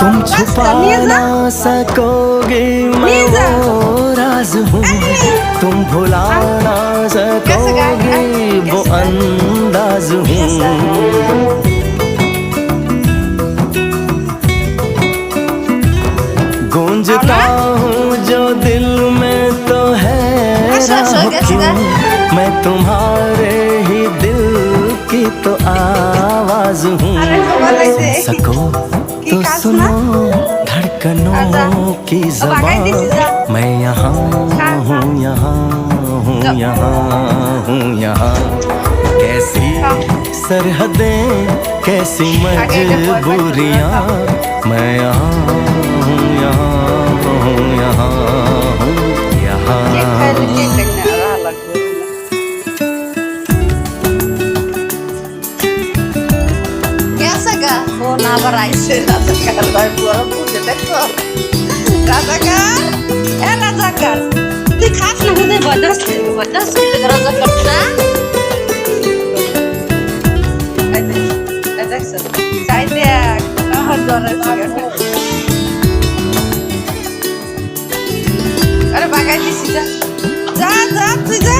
तुम छुपा ना सकोगे मैं वो राज हूँ, तुम भुला ना सकोगे वो अंदाज हूँ। गूंजता हूँ जो दिल में तो है क्यों, मैं तुम्हारे ही दिल की तो आवाज हूँ। सुन सको तो सुनो धड़कनों की ज़बान, मैं यहाँ हूँ, यहाँ हूँ, यहाँ हूँ, यहाँ। कैसी सरहदें कैसी मजबूरियाँ, मैं यहाँ हूँ, यहाँ हूँ, यहाँ हूँ, यहाँ। राजाकार तुई खास ना हुँदै भजस राजाकार अरे भागाइदिसी जा जा जा तुई जा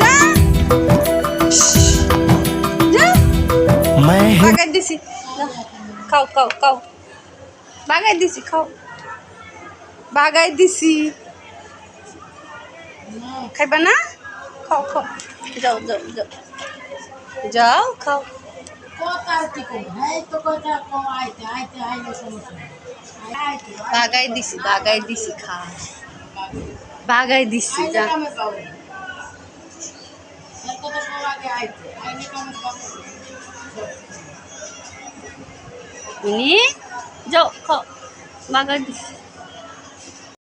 जा जा भागाइदिसी खाऊ खाऊ खाऊ भागाइदिसी खाऊ भागाइदिसी खाइबा ना खाऊ खाऊ जाओ जाओ जाओ जाओ खाओ भागाइदिसी खा भागाइदिसी जा ini jauh kok bagus